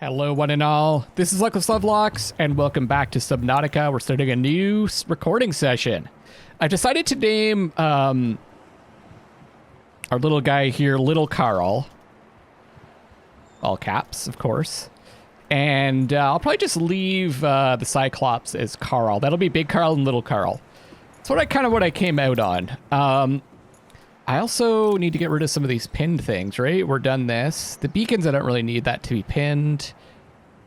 Hello, one and all. This is Luckless LoveLinks, and welcome back to Subnautica. We're starting a new recording session. I decided to name our little guy here, Little Carl. All caps, of course. And I'll probably just leave the Cyclops as Carl. That'll be Big Carl and Little Carl. That's what I came out on. I also need to get rid of some of these pinned things, right? We're done this. The beacons, I don't really need that to be pinned.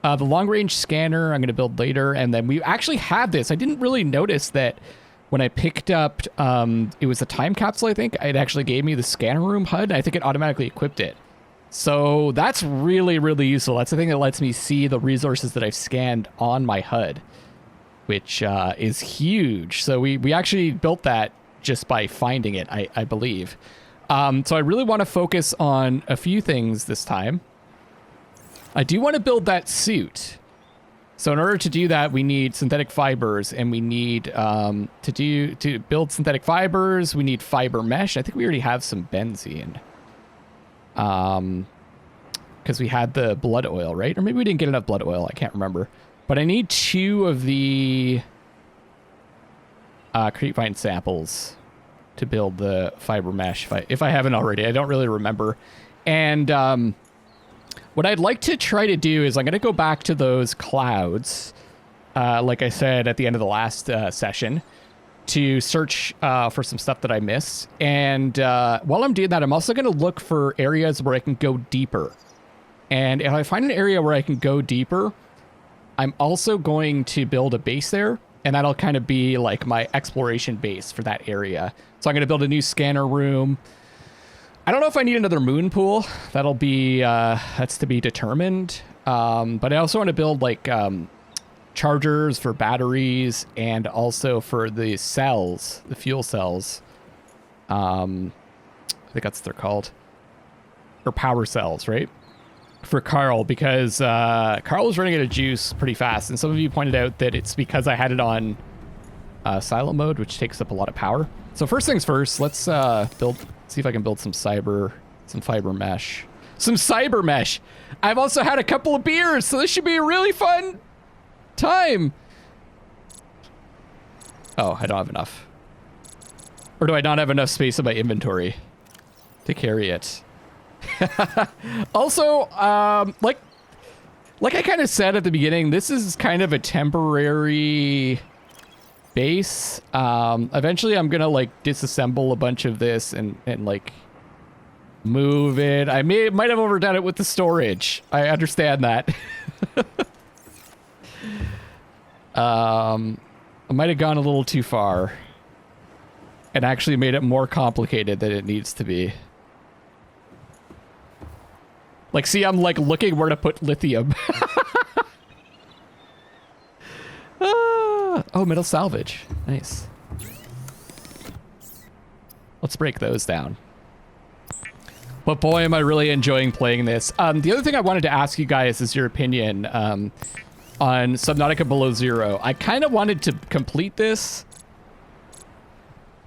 The long-range scanner, I'm going to build later. And then we actually have this. I didn't really notice that when I picked up, it was a time capsule, I think. It actually gave me the scanner room HUD. I think it automatically equipped it. So that's really, really useful. That's the thing that lets me see the resources that I've scanned on my HUD, which is huge. So we actually built that just by finding it, I believe. So I really want to focus on a few things this time. I do want to build that suit. So in order to do that, we need synthetic fibers, and we need to build synthetic fibers, we need fiber mesh. I think we already have some benzene. Because we had the blood oil, right? Or maybe we didn't get enough blood oil. I can't remember. But I need 2 of the creepvine samples to build the fiber mesh if I haven't already. I don't really remember. And what I'd like to try to do is I'm going to go back to those clouds, like I said at the end of the last session, to search for some stuff that I missed. And while I'm doing that, I'm also going to look for areas where I can go deeper. And if I find an area where I can go deeper, I'm also going to build a base there. And that'll kind of be like my exploration base for that area. So I'm going to build a new scanner room. I don't know if I need another moon pool. That'll be, that's to be determined. But I also want to build like chargers for batteries and also for the cells, the fuel cells. I think that's what they're called. Or power cells, right? For Carl, because Carl was running out of juice pretty fast, and some of you pointed out that it's because I had it on silent mode, which takes up a lot of power. So first things first, let's see if I can build some fiber mesh. Some cyber mesh. I've also had a couple of beers, so this should be a really fun time. Oh, I don't have enough. Or do I not have enough space in my inventory to carry it? Also, like I kind of said at the beginning, this is kind of a temporary base. Eventually I'm gonna like disassemble a bunch of this and like move it. I might have overdone it with the storage. I understand that. I might have gone a little too far and actually made it more complicated than it needs to be. Like, see, I'm like looking where to put lithium. Oh, metal salvage. Nice. Let's break those down. But boy, am I really enjoying playing this. The other thing I wanted to ask you guys is your opinion on Subnautica Below Zero. I kind of wanted to complete this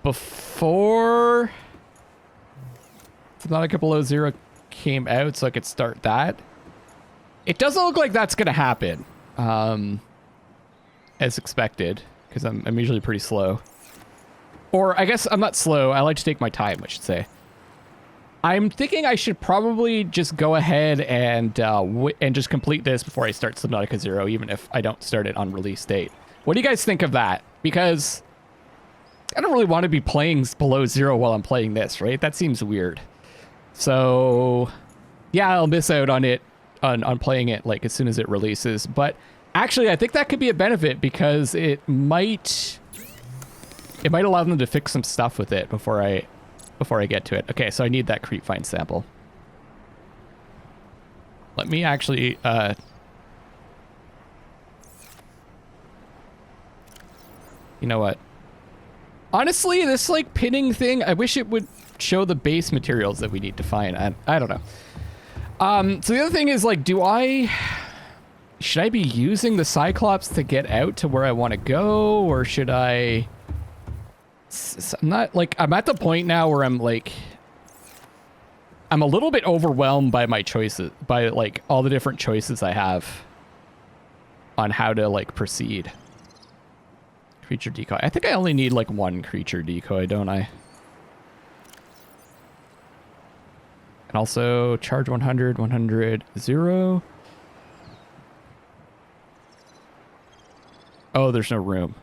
before Subnautica Below Zero came out, so I could start that. It doesn't look like that's gonna happen as expected, because I'm usually pretty slow. Or I guess I'm not slow, I like to take my time, I should say. I'm thinking I should probably just go ahead and just complete this before I start Subnautica Zero, even if I don't start it on release date. What do you guys think of that? Because I don't really want to be playing Below Zero while I'm playing this, right? That seems weird. So yeah, I'll miss out on it, on playing it like as soon as it releases. But actually, I think that could be a benefit because it might allow them to fix some stuff with it before I get to it. Okay, so I need that creepvine sample. Let me actually you know what? Honestly, this like pinning thing, I wish it would show the base materials that we need to find. I don't know. So the other thing is like, should I be using the Cyclops to get out to where I want to go, or should I? I'm not like, I'm at the point now where I'm like, I'm a little bit overwhelmed by my choices, by like all the different choices I have on how to like proceed. Creature decoy. I think I only need like one creature decoy, don't I? And also charge 100, 100, 0. Oh, there's no room.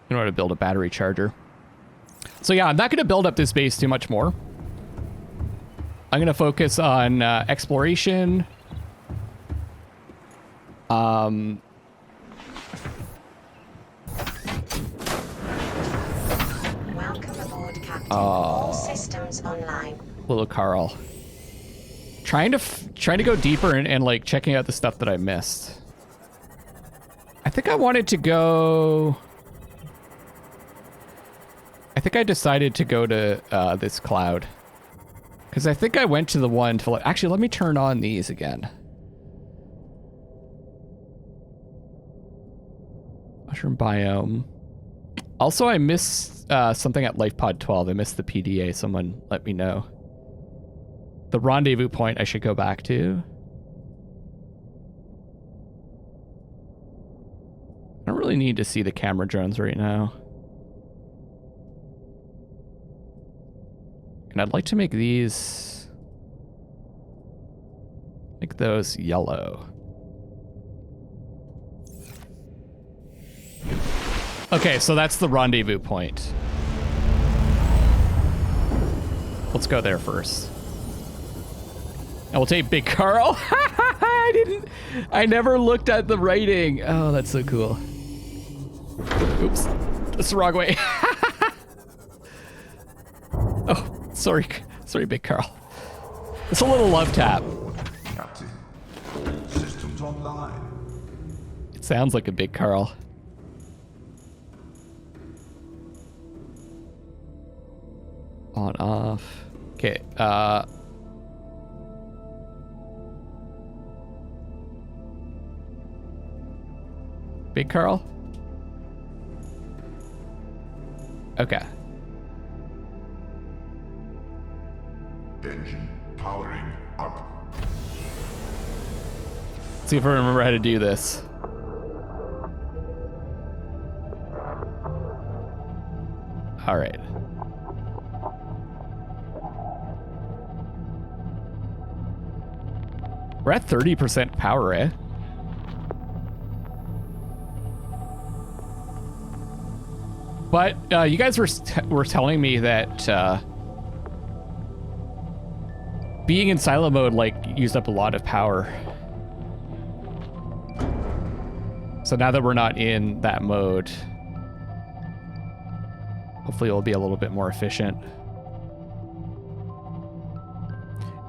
In order to build a battery charger. So yeah, I'm not going to build up this base too much more. I'm going to focus on exploration. Welcome aboard, Captain. All systems online. Little Carl. Trying to go deeper and like checking out the stuff that I missed. I think I wanted to go... I think I decided to go to this cloud. Because I think I went to the one to like... Actually, let me turn on these again. Mushroom biome. Also, I missed something at LifePod 12. I missed the PDA. Someone let me know. The rendezvous point I should go back to. I don't really need to see the camera drones right now. And I'd like to make these... Make those yellow. Okay, so that's the rendezvous point. Let's go there first. And we'll take Big Carl. I never looked at the writing. Oh, that's so cool. Oops, that's the wrong way. Oh, sorry, Big Carl. It's a little love tap. Captain, systems online. It sounds like a Big Carl. On, off. Okay, Big Carl? Okay. Engine powering up. See if I remember how to do this. All right. We're at 30% power, eh? But you guys were telling me that being in silo mode like used up a lot of power. So now that we're not in that mode, hopefully it'll be a little bit more efficient.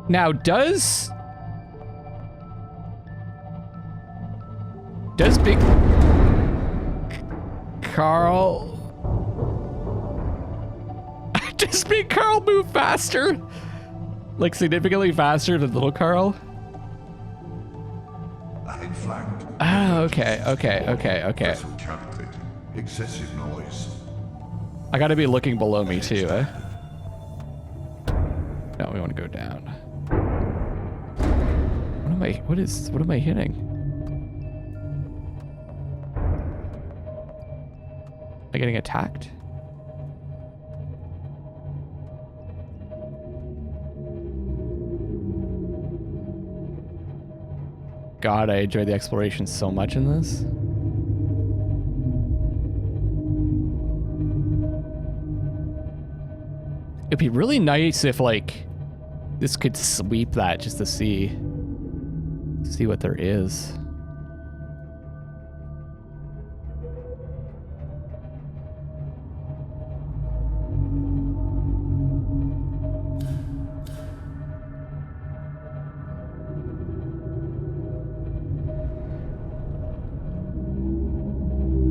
Now, does Big Carl... Does Big Carl move faster? Like significantly faster than Little Carl? Lag flagged. Oh, okay. Vessel calculated. Excessive noise. I gotta be looking below me too, eh? No, we want to go down. What am I hitting? Am I getting attacked? God, I enjoy the exploration so much in this. It'd be really nice if, like, this could sweep that just to see what there is.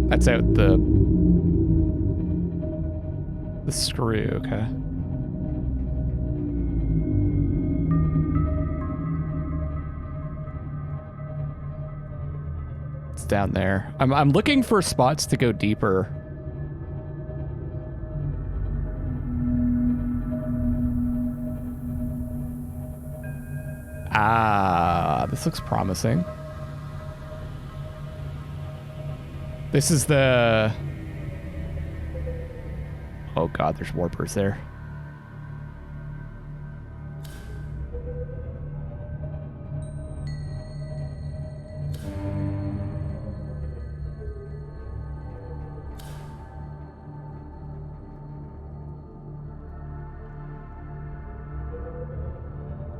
That's out the screw, okay. It's down there. I'm looking for spots to go deeper. Ah, this looks promising. This is the... Oh god, there's warpers there.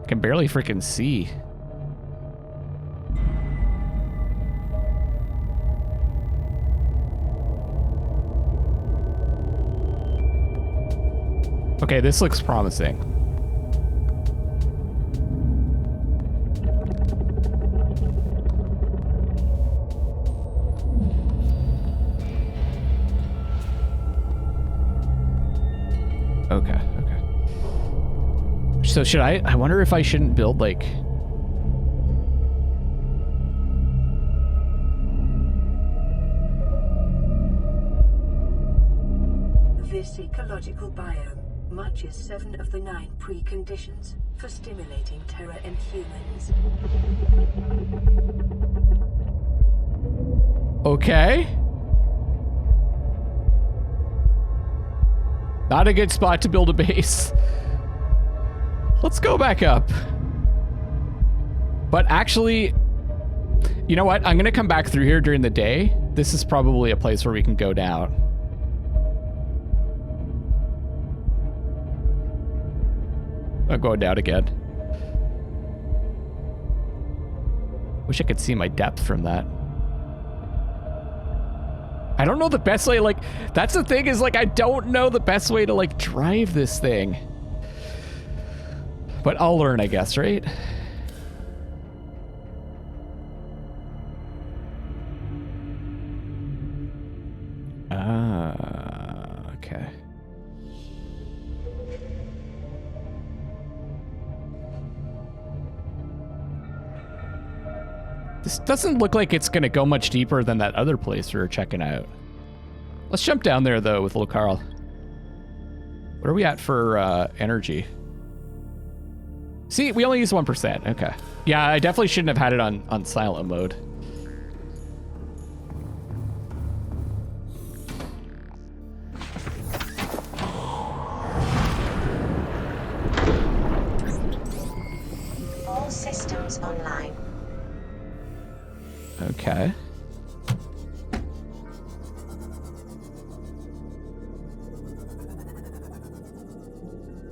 I can barely freaking see. Okay, this looks promising. Okay, okay. So should I wonder if I shouldn't build like... This ecological biome matches 7 of the 9 preconditions for stimulating Terra in humans. Okay. Not a good spot to build a base. Let's go back up. But actually, you know what? I'm going to come back through here during the day. This is probably a place where we can go down. I'm going down again. Wish I could see my depth from that. I don't know the best way, like, that's the thing is, like, I don't know the best way to, like, drive this thing. But I'll learn, I guess, right? Ah, okay. This doesn't look like it's going to go much deeper than that other place we were checking out. Let's jump down there, though, with little Carl. What are we at for energy? See, we only use 1%. Okay. Yeah, I definitely shouldn't have had it on silent mode. All systems online. Okay.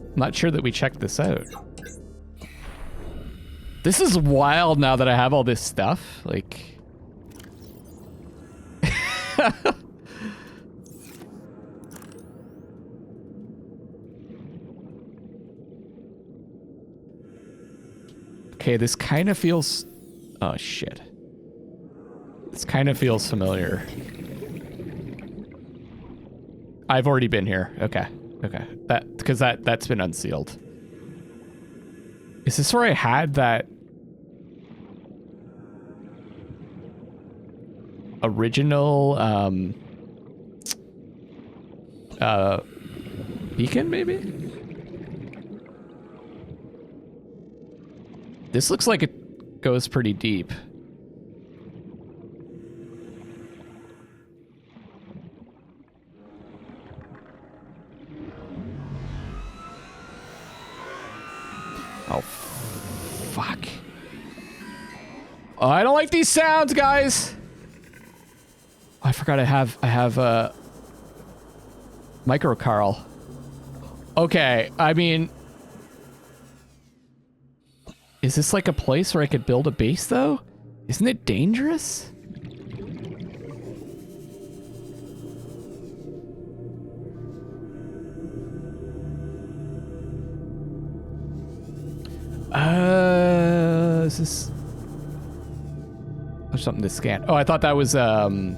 I'm not sure that we checked this out. This is wild now that I have all this stuff. Like... Okay, this kind of feels... Oh, shit. This kind of feels familiar. I've already been here. Okay. Okay. Because that's been unsealed. Is this where I had that original beacon, maybe? This looks like it goes pretty deep. Oh, fuck. Oh, I don't like these sounds, guys. Oh, I forgot I have micro Carl. Okay, I mean, is this like a place where I could build a base, though? Isn't it dangerous? Is this... There's something to scan. Oh, I thought that was, I'm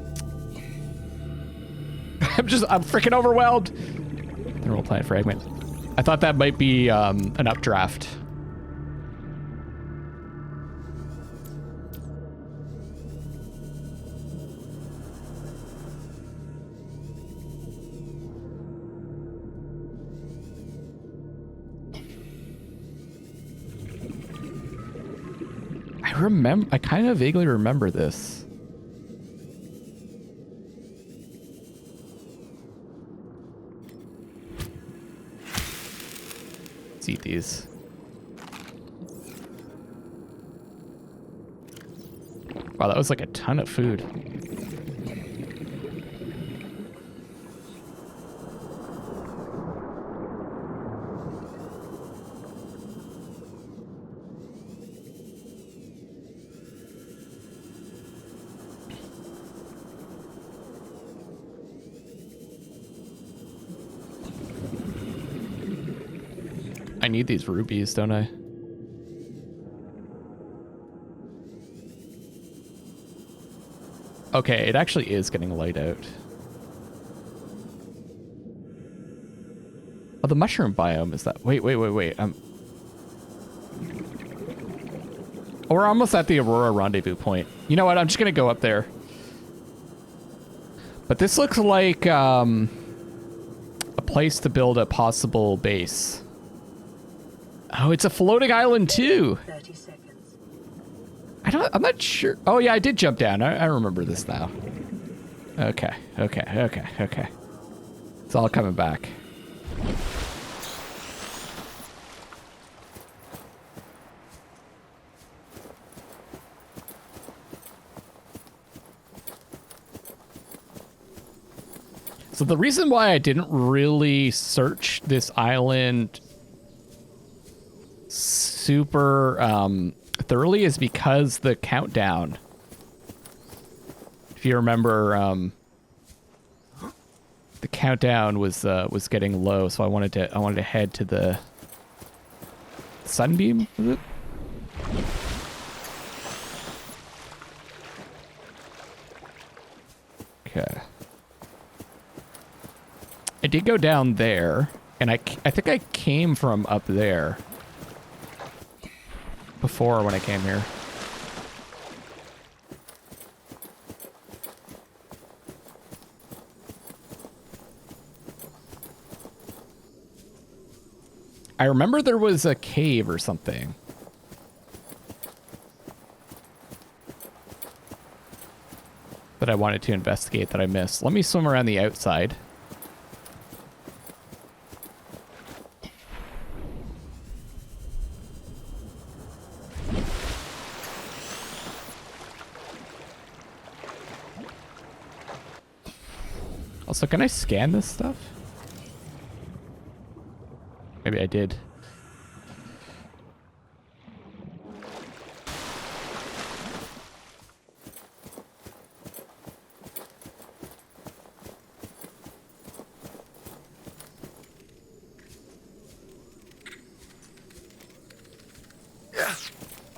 freaking overwhelmed. Mineral plant fragment. I thought that might be, an updraft. I kind of vaguely remember this. Let's eat these. Wow, that was like a ton of food. I need these rubies, don't I? Okay, it actually is getting light out. Oh, the mushroom biome is that? Wait. Oh, we're almost at the Aurora rendezvous point. You know what? I'm just gonna go up there. But this looks like a place to build a possible base. Oh, it's a floating island too. 30 seconds. I'm not sure. Oh yeah, I did jump down. I remember this now. Okay. It's all coming back. So the reason why I didn't really search this island super thoroughly is because the countdown. If you remember, the countdown was getting low, so I wanted to head to the sunbeam. Was it? Okay. I did go down there, and I think I came from up there before when I came here. I remember there was a cave or something. That I wanted to investigate that I missed. Let me swim around the outside. Also, can I scan this stuff? Maybe I did.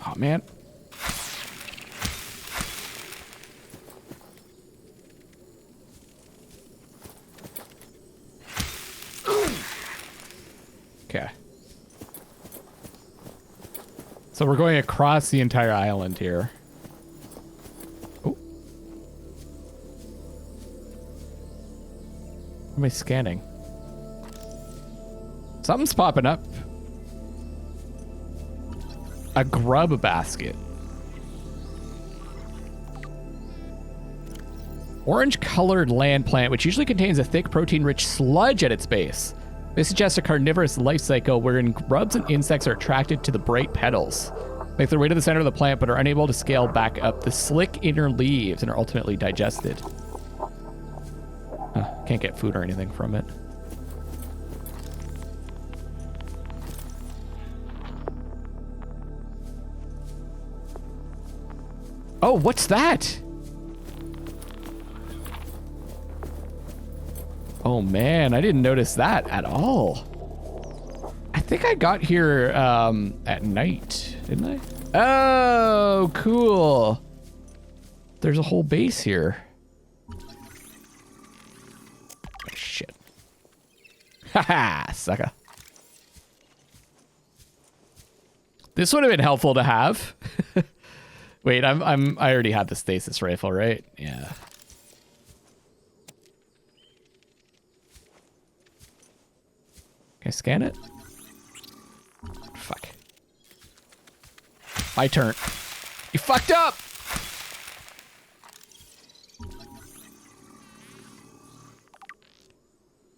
Oh, man. Okay. So we're going across the entire island here. Oh. What am I scanning? Something's popping up. A grub basket. Orange-colored land plant, which usually contains a thick, protein-rich sludge at its base. This suggests a carnivorous life cycle wherein grubs and insects are attracted to the bright petals, make their way to the center of the plant, but are unable to scale back up the slick inner leaves and are ultimately digested. Can't get food or anything from it. Oh, what's that? Oh man, I didn't notice that at all. I think I got here at night, didn't I? Oh, cool. There's a whole base here. Oh, shit. Haha, sucker. This would have been helpful to have. Wait, I already have the stasis rifle, right? Yeah. Can I scan it? Fuck. My turn. You fucked up!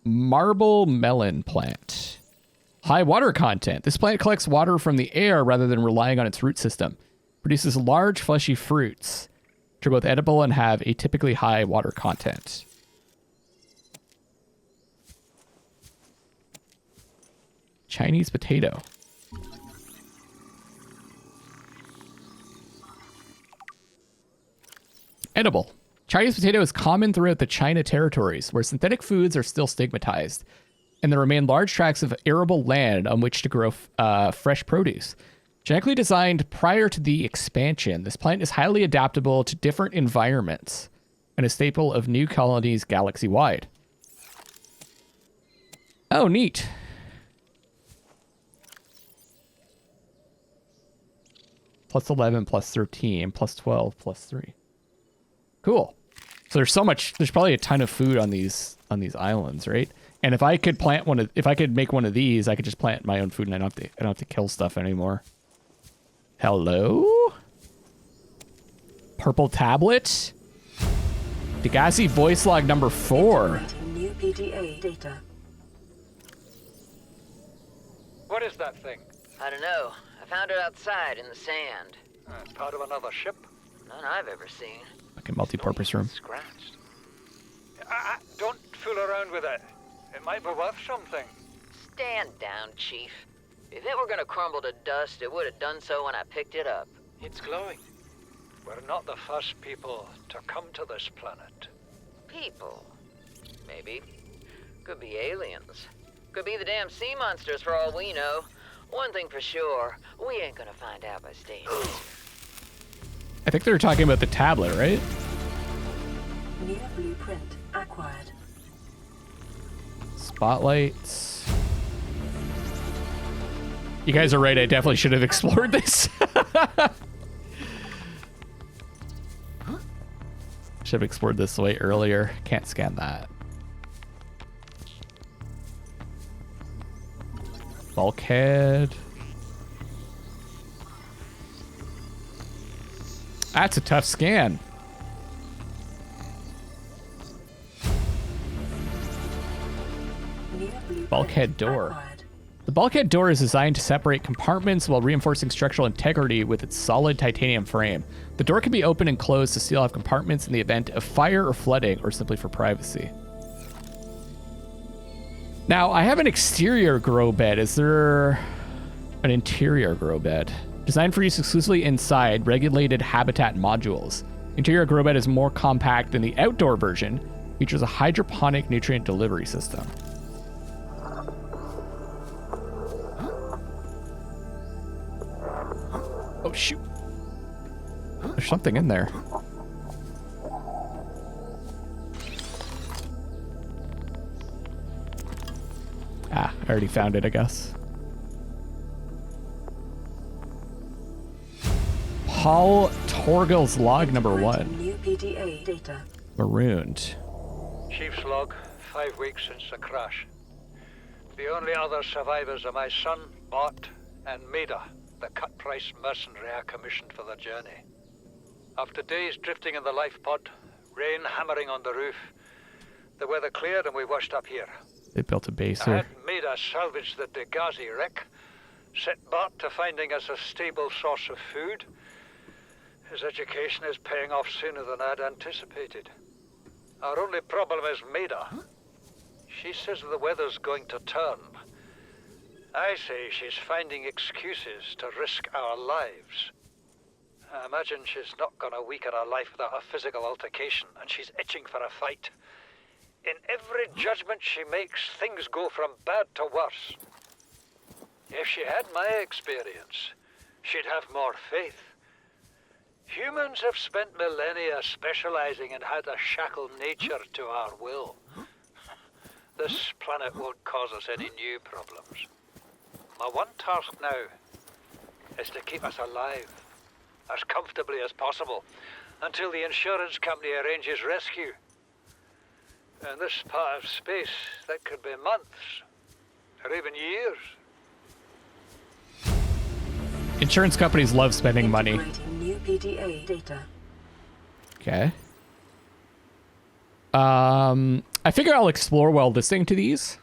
Marble melon plant. High water content. This plant collects water from the air rather than relying on its root system. Produces large, fleshy fruits, which are both edible and have a typically high water content. Chinese potato. Edible. Chinese potato is common throughout the China territories, where synthetic foods are still stigmatized, and there remain large tracts of arable land on which to grow fresh produce. Genetically designed prior to the expansion, this plant is highly adaptable to different environments and a staple of new colonies galaxy-wide. Oh, neat. Plus 11, plus 13, plus 12, plus 3. Cool. So there's so much. There's probably a ton of food on these islands, right? And if I could make one of these, I could just plant my own food, and I don't have to kill stuff anymore. Hello? Purple tablet? Degasi voice log number 4. New PDA data. What is that thing? I don't know. I found it outside in the sand. Part of another ship? None I've ever seen. Like a multi-purpose room. Scratched. Don't fool around with it. It might be worth something. Stand down, Chief. If it were gonna crumble to dust, it would have done so when I picked it up. It's glowing. We're not the first people to come to this planet. People. Maybe. Could be aliens. Could be the damn sea monsters for all we know. One thing for sure, we ain't gonna find out by staying. I think they were talking about the tablet, right? New blueprint acquired. Spotlights. You guys are right. I definitely should have explored this. Should have explored this way earlier. Can't scan that. Bulkhead. That's a tough scan. Bulkhead door. Acquired. The bulkhead door is designed to separate compartments while reinforcing structural integrity with its solid titanium frame. The door can be opened and closed to seal off compartments in the event of fire or flooding, or simply for privacy. Now, I have an exterior grow bed. Is there an interior grow bed? Designed for use exclusively inside, regulated habitat modules. Interior grow bed is more compact than the outdoor version. Features a hydroponic nutrient delivery system. Oh, shoot. There's something in there. Ah, I already found it, I guess. Paul Torgil's log number 1. New PDA data. Marooned. Chief's log, 5 weeks since the crash. The only other survivors are my son, Bart, and Maida, the cut-price mercenary I commissioned for the journey. After days drifting in the life pod, rain hammering on the roof, the weather cleared and we washed up here. They built a base I here. had Maida salvage the Degasi wreck, set Bart to finding us a stable source of food. His education is paying off sooner than I'd anticipated. Our only problem is Maida. She says the weather's going to turn. I say she's finding excuses to risk our lives. I imagine she's not gonna weaken her life without a physical altercation, and she's itching for a fight. In every judgment she makes, things go from bad to worse. If she had my experience, she'd have more faith. Humans have spent millennia specializing in how to shackle nature to our will. This planet won't cause us any new problems. My one task now is to keep us alive, as comfortably as possible, until the insurance company arranges rescue. In this part of space, that could be months, or even years. Insurance companies love spending money. Integrating new PDA data. Okay. I figure I'll explore while listening to these.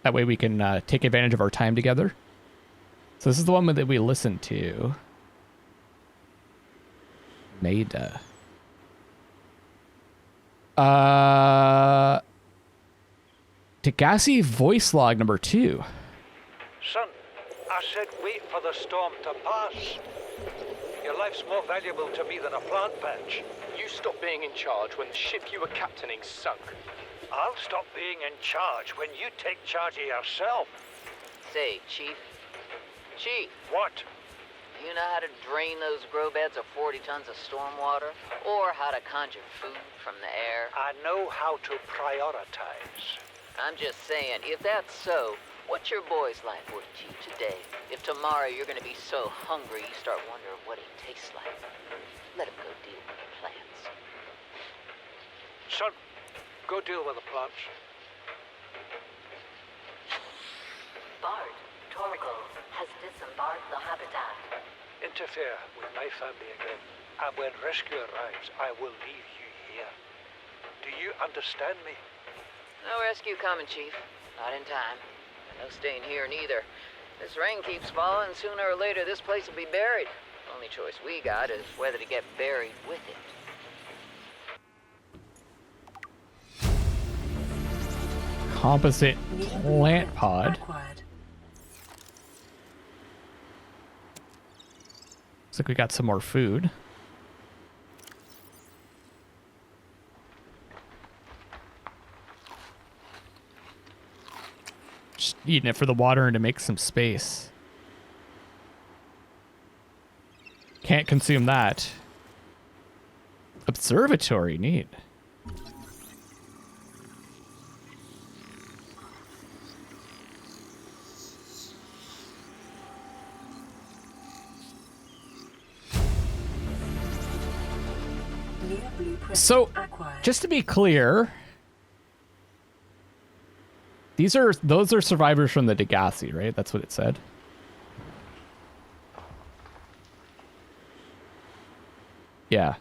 That way we can take advantage of our time together. So this is the one that we listened to. Maida. Degasi voice log number 2. Son, I said wait for the storm to pass. Your life's more valuable to me than a plant patch. You stopped being in charge when the ship you were captaining sunk. I'll stop being in charge when you take charge of yourself. Say, Chief. Chief, What? do you know how to drain those grow beds of 40 tons of stormwater? Or how to conjure food from the air? I know how to prioritize. I'm just saying, if that's so, what's your boy's life worth to you today? If tomorrow you're gonna be so hungry you start wondering what he tastes like, let him go deal with the plants. Son, go deal with the plants. Bard, Torgal has disembarked the habitat. Interfere with my family again, and when rescue arrives, I will leave you here. Do you understand me? No rescue coming, Chief. Not in time. No staying here neither. This rain keeps falling, sooner or later this place will be buried. Only choice we got is whether to get buried with it. Composite plant pod. Acquired. Looks like we got some more food. Just eating it for the water and to make some space. Can't consume that. Observatory, neat. New blueprint So, acquired. just to be clear, those are survivors from the Degasi, right? That's what it said. Yeah.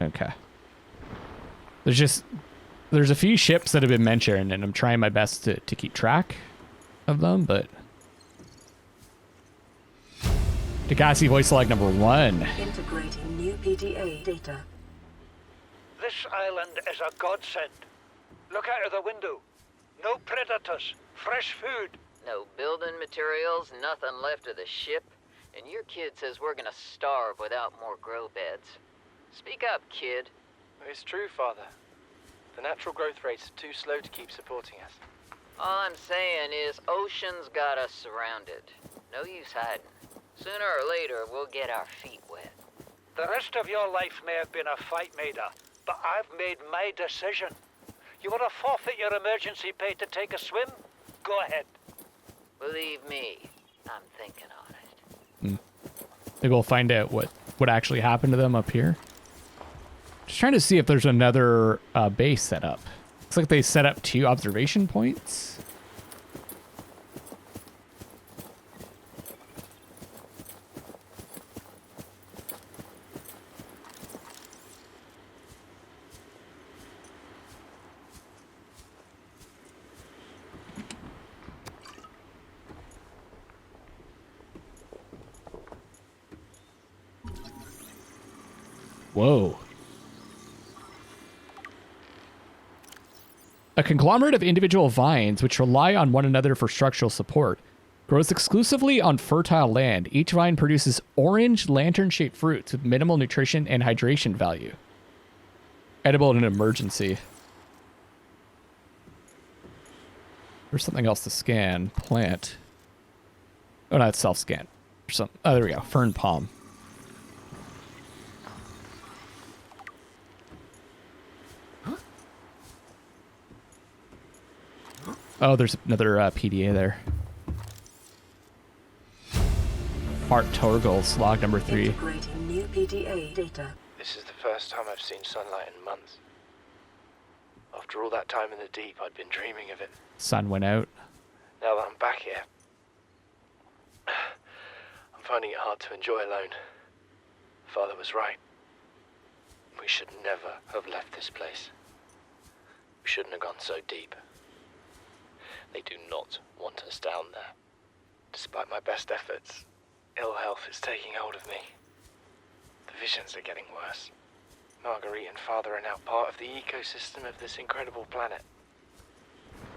Okay. There's a few ships that have been mentioned, and I'm trying my best to keep track of them, but Degasi voice log number 1. Integrating new PDA data. This island is a godsend. Look out of the window. No predators, fresh food. No building materials, nothing left of the ship, and your kid says we're gonna starve without more grow beds. Speak up, kid. It's true, Father. The natural growth rates are too slow to keep supporting us. All I'm saying is ocean's got us surrounded. No use hiding. Sooner or later, we'll get our feet wet. The rest of your life may have been a fight, Maida, but I've made my decision. You want to forfeit your emergency pay to take a swim? Go ahead. Believe me, I'm thinking on it. Maybe we'll find out what actually happened to them up here. Just trying to see if there's another base set up. Looks like they set up 2 observation points. Whoa. A conglomerate of individual vines which rely on one another for structural support grows exclusively on fertile land. Each vine produces orange lantern-shaped fruits with minimal nutrition and hydration value. Edible in an emergency. There's something else to scan. Plant. Oh, no, it's self-scan. Oh, there we go. Fern palm. Oh, there's another PDA there. Art Torgles, log number 3. Integrating new PDA data. This is the first time I've seen sunlight in months. After all that time in the deep, I'd been dreaming of it. Sun went out. Now that I'm back here, I'm finding it hard to enjoy alone. Father was right. We should never have left this place. We shouldn't have gone so deep. They do not want us down there. Despite my best efforts, ill health is taking hold of me. The visions are getting worse. Marguerite and Father are now part of the ecosystem of this incredible planet.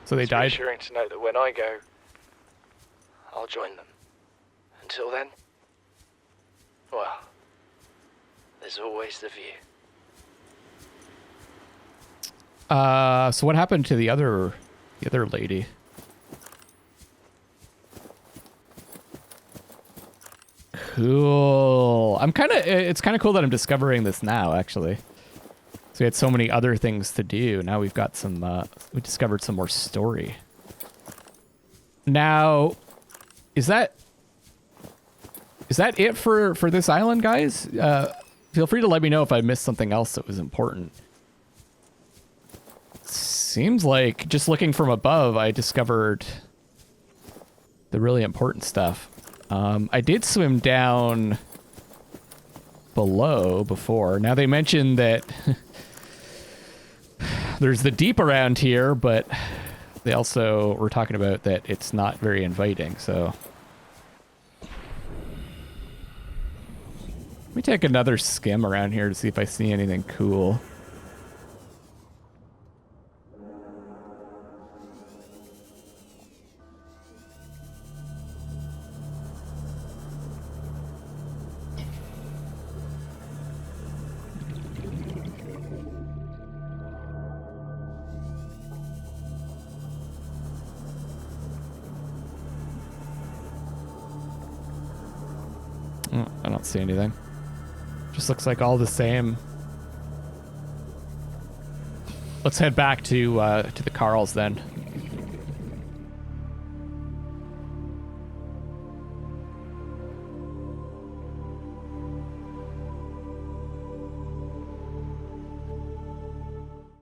So they It's died. reassuring to know that when I go, I'll join them. Until then, well, there's always the view. So what happened to the other lady? Cool. It's kind of cool that I'm discovering this now, actually. So we had so many other things to do. Now we've got we discovered some more story. Now, is that it for this island, guys? Feel free to let me know if I missed something else that was important. Seems like, just looking from above, I discovered the really important stuff. I did swim down below before. Now, they mentioned that there's the deep around here, but they also were talking about that it's not very inviting, so... Let me take another skim around here to see if I see anything cool. I don't see anything. Just looks like all the same. Let's head back to the Carls then.